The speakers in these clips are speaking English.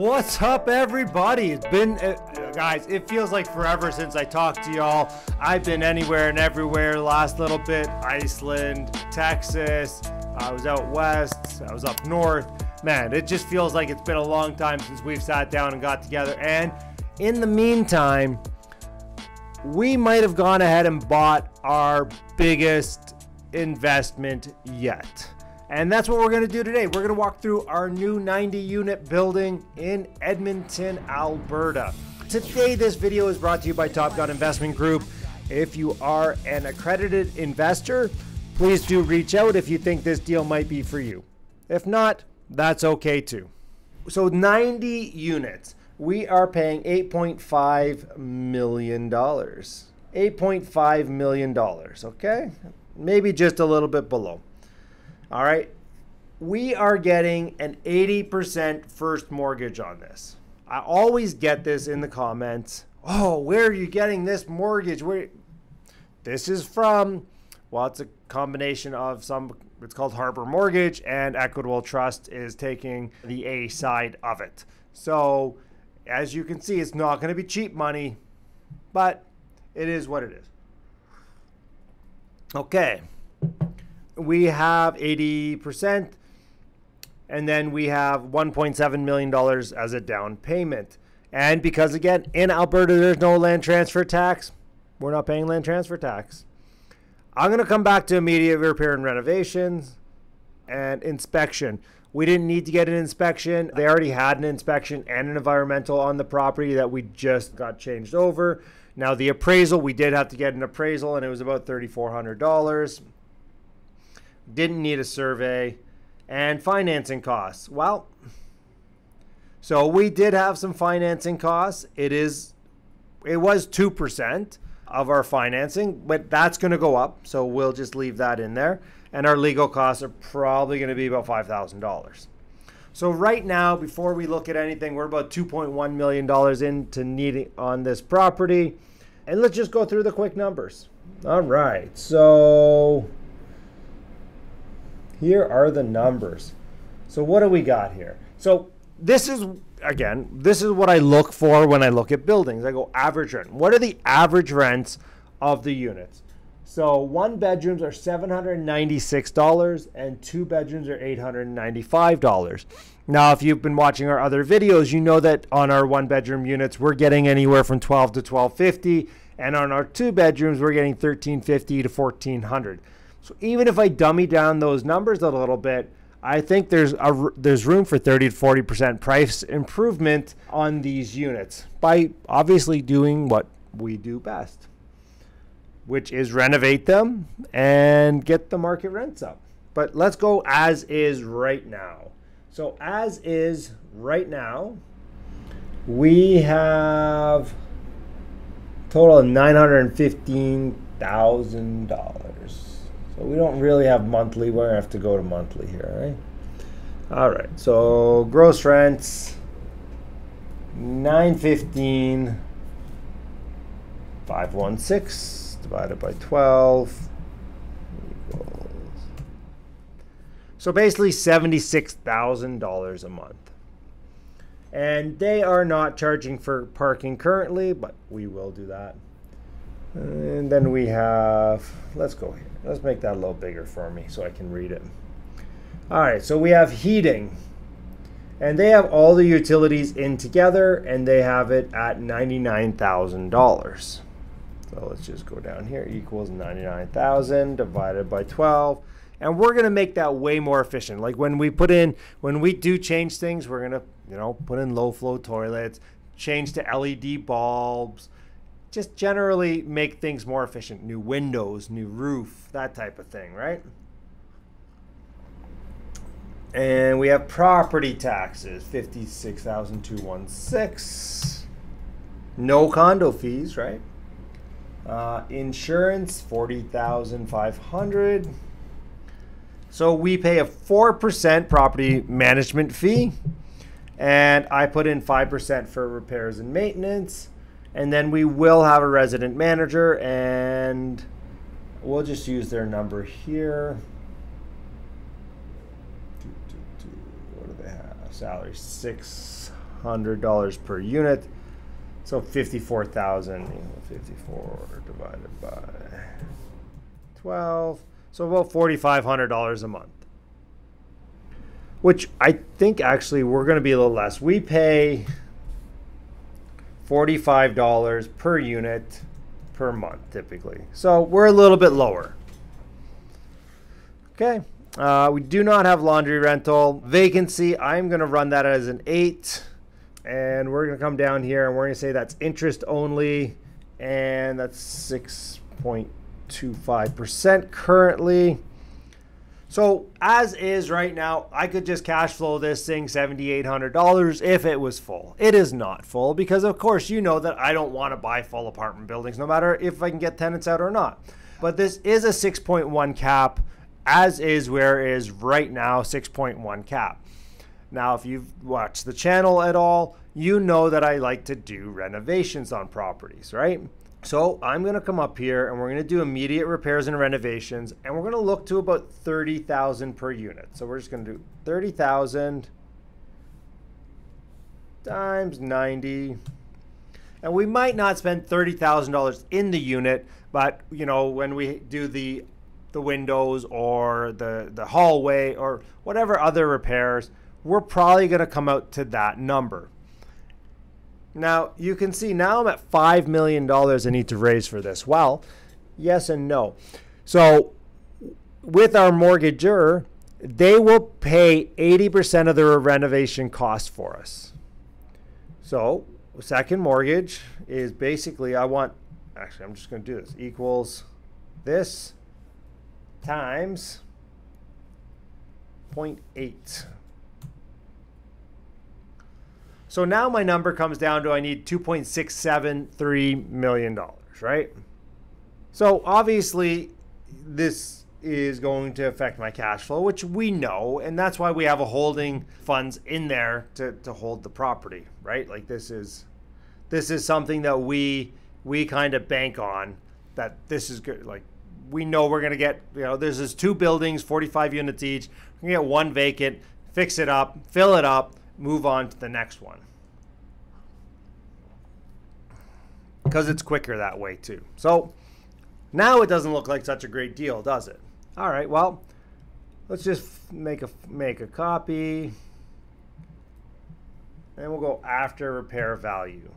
What's up, everybody? It's been, guys, it feels like forever since I talked to y'all. I've been anywhere and everywhere the last little bit. Iceland, Texas, I was out west, I was up north. Man, it just feels like it's been a long time since we've sat down and got together. And in the meantime, we might have gone ahead and bought our biggest investment yet. And that's what we're going to do today. We're going to walk through our new 90-unit building in Edmonton, Alberta. Today, this video is brought to you by Top Gun Investment Group. If you are an accredited investor, please do reach out if you think this deal might be for you. If not, that's okay too. So 90 units. We are paying $8.5 million. $8.5 million, okay? Maybe just a little bit below. All right, we are getting an 80% first mortgage on this. I always get this in the comments. Oh, where are you getting this mortgage? This is from, well, it's a combination of it's called Harbor Mortgage, and Equitable Trust is taking the A side of it. So as you can see, it's not going to be cheap money, but it is what it is. Okay. We have 80%, and then we have $1.7 million as a down payment. And because, again, in Alberta, there's no land transfer tax, we're not paying land transfer tax. I'm going to come back to immediate repair and renovations and inspection. We didn't need to get an inspection. They already had an inspection and an environmental on the property that we just got changed over. Now, the appraisal, we did have to get an appraisal, and it was about $3,400. Didn't need a survey. And financing costs. Well, so we did have some financing costs. It was 2% of our financing, but that's going to go up. So we'll just leave that in there. And our legal costs are probably going to be about $5,000. So right now, before we look at anything, we're about $2.1 million into needing on this property. And let's just go through the quick numbers. All right. So here are the numbers. So what do we got here? So this is what I look for when I look at buildings. I go average rent. What are the average rents of the units? So one bedrooms are $796 and two bedrooms are $895. Now, if you've been watching our other videos, you know that on our one bedroom units, we're getting anywhere from $1,200 to $1,250. And on our two bedrooms, we're getting $1,350 to $1,400. So even if I dummy down those numbers a little bit, I think there's room for 30 to 40% price improvement on these units by obviously doing what we do best, which is renovate them and get the market rents up. But let's go as is right now. So as is right now, we have a total of $915,000. So we don't really have monthly. We're going to have to go to monthly here, right? All right. So gross rents, $915,516 divided by 12 equals. So basically $76,000 a month. And they are not charging for parking currently, but we will do that. And then we have, let's go here. Let's make that a little bigger for me so I can read it. All right, so we have heating. And they have all the utilities in together, and they have it at $99,000. So let's just go down here, equals 99,000 divided by 12. And we're going to make that way more efficient. Like when we do change things, we're going to, put in low flow toilets, change to LED bulbs, just generally make things more efficient. New windows, new roof, that type of thing, right? And we have property taxes, $56,216. No condo fees, right? Insurance, $40,500. So we pay a 4% property management fee. And I put in 5% for repairs and maintenance. And then we will have a resident manager, and we'll just use their number here. What do they have? Salary $600. $2,800 per unit. So 54,000, 54 divided by 12. So about $4,500 a month. Which I think actually we're going to be a little less. We pay $45 per unit per month typically. So we're a little bit lower. Okay. We do not have laundry rental. Vacancy, I'm going to run that as an 8. And we're going to come down here and we're going to say that's interest only. And that's 6.25% currently. So as is right now, I could just cash flow this thing $7,800 if it was full. It is not full because, of course, you know that I don't want to buy full apartment buildings no matter if I can get tenants out or not. But this is a 6.1 cap, as is where it is right now, 6.1 cap. Now, if you've watched the channel at all, you know that I like to do renovations on properties, right? So I'm going to come up here and we're going to do immediate repairs and renovations, and we're going to look to about 30,000 per unit. So we're just going to do 30,000 times 90. And we might not spend $30,000 in the unit, but you know, when we do the windows or the hallway or whatever other repairs, we're probably going to come out to that number. Now, you can see now I'm at $5 million I need to raise for this. Well, yes and no. So with our mortgager, they will pay 80% of the renovation cost for us. So second mortgage is basically, I'm just going to do this, equals this times 0.8. So now my number comes down to I need $2.673 million, right? So obviously this is going to affect my cash flow, which we know, and that's why we have a holding funds in there to hold the property, right? Like this is something that we kind of bank on, that this is good. Like we know we're gonna get, you know, there's this 2 buildings, 45 units each. We're gonna get 1 vacant, fix it up, fill it up, move on to the next one. Because it's quicker that way too. So now it doesn't look like such a great deal, does it? All right, well, let's just make a copy. And we'll go after repair value.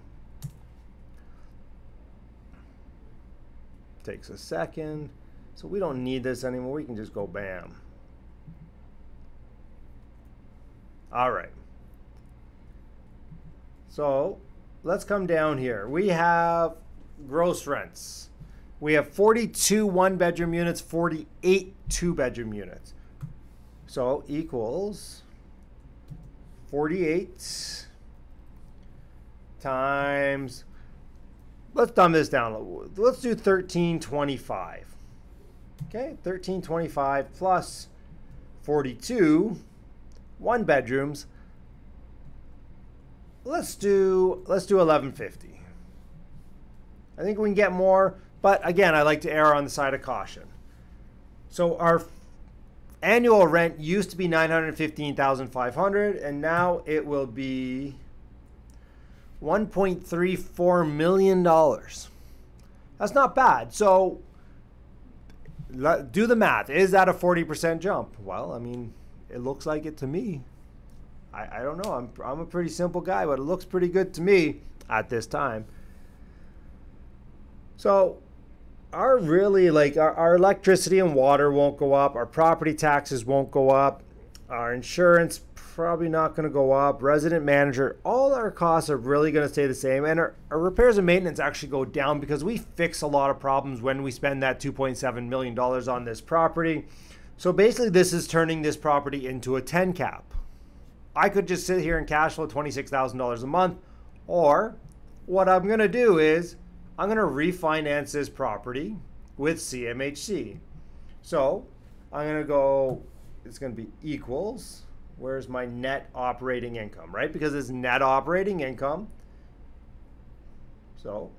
Takes a second. So we don't need this anymore. We can just go bam. All right. So let's come down here. We have gross rents. We have 42 1-bedroom units, 48 2-bedroom units. So equals 48 times, let's dumb this down. Let's do 1325. Okay, 1325 plus 42 1-bedrooms. Let's do 1150. I think we can get more, but again, I like to err on the side of caution. So our annual rent used to be $915,500, and now it will be $1.34 million. That's not bad. So do the math. Is that a 40% jump? Well, I mean, it looks like it to me. I don't know. I'm a pretty simple guy, but it looks pretty good to me at this time. So our electricity and water won't go up. Our property taxes won't go up. Our insurance probably not going to go up. Resident manager, all our costs are really going to stay the same. And our repairs and maintenance actually go down because we fix a lot of problems when we spend that $2.7 million on this property. So basically this is turning this property into a 10 cap. I could just sit here and cash flow $26,000 a month, or what I'm going to do is I'm going to refinance this property with CMHC. So I'm going to go, it's going to be equals, where's my net operating income, right? Because it's net operating income. So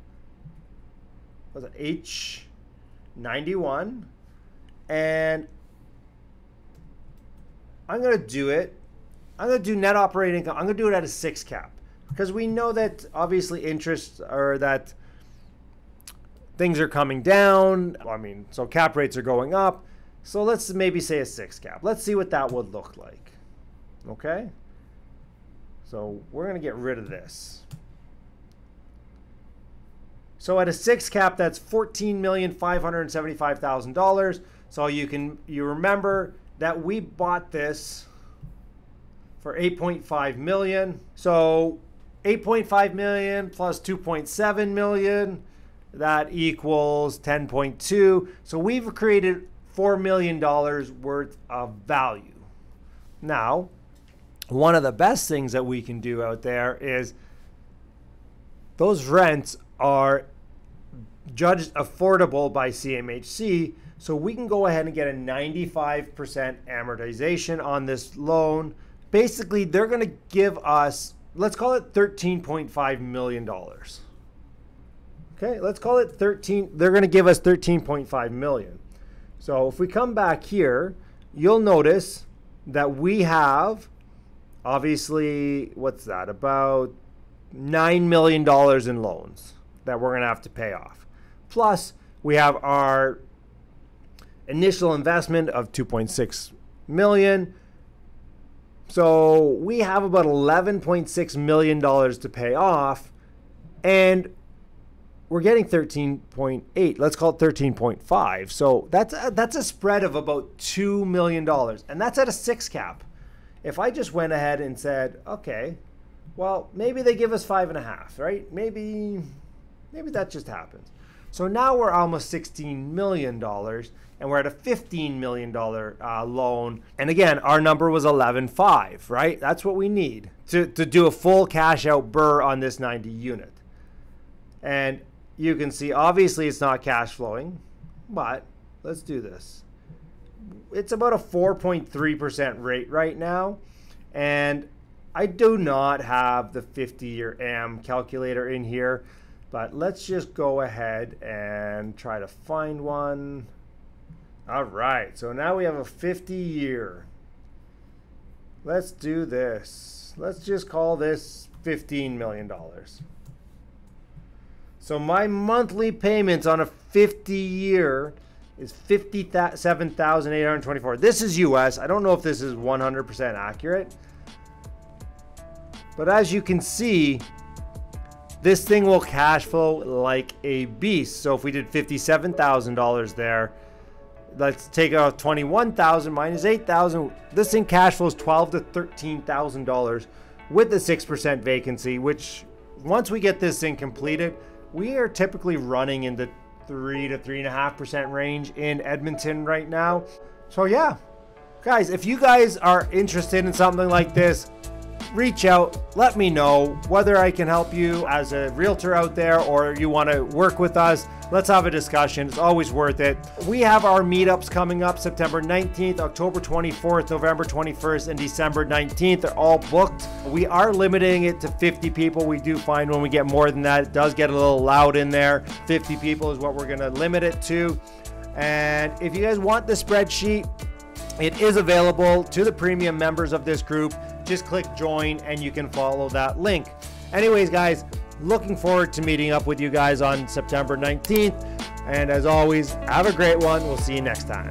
what's it, H91, and I'm going to do it. I'm going to do net operating income. I'm going to do it at a 6 cap because we know that obviously interests are that things are coming down. I mean, so cap rates are going up. So let's maybe say a 6 cap. Let's see what that would look like. Okay? So we're going to get rid of this. So at a 6 cap, that's $14,575,000. So you remember that we bought this for $8.5 million. So $8.5 million plus $2.7 million, that equals 10.2. So we've created $4 million worth of value. Now, one of the best things that we can do out there is those rents are judged affordable by CMHC. So we can go ahead and get a 95% amortization on this loan. Basically, they're going to give us, let's call it $13.5 million. Okay, let's call it 13. They're going to give us 13.5 million. So if we come back here, you'll notice that we have, obviously, what's that? About $9 million in loans that we're going to have to pay off. Plus, we have our initial investment of $2.6 million. So we have about $11.6 million to pay off, and we're getting 13.8. Let's call it 13.5. So that's a spread of about $2 million, and that's at a 6 cap. If I just went ahead and said, okay, well, maybe they give us 5.5, right? Maybe that just happens. So now we're almost $16 million, and we're at a $15 million loan. And again, our number was 11.5, right? That's what we need to do a full cash out BRRRR on this 90 unit. And you can see, obviously it's not cash flowing, but let's do this. It's about a 4.3% rate right now. And I do not have the 50-year AM calculator in here, but let's just go ahead and try to find one. All right, so now we have a 50-year. Let's do this. Let's just call this $15 million. So my monthly payments on a 50-year is $57,824. This is US. I don't know if this is 100% accurate. But as you can see, this thing will cash flow like a beast. So if we did $57,000 there, let's take out 21,000 minus 8,000. This thing cash flows $12,000 to $13,000 with the 6% vacancy, which once we get this thing completed, we are typically running in the 3 to 3.5% range in Edmonton right now. So yeah, guys, if you guys are interested in something like this, reach out, let me know whether I can help you as a realtor out there or you want to work with us. Let's have a discussion. It's always worth it. We have our meetups coming up September 19th, October 24th, November 21st, and December 19th. They're all booked. We are limiting it to 50 people. We do find when we get more than that, it does get a little loud in there. 50 people is what we're going to limit it to. And if you guys want the spreadsheet, it is available to the premium members of this group. Just click join and you can follow that link. Anyways, guys, looking forward to meeting up with you guys on September 19th. And as always, have a great one. We'll see you next time.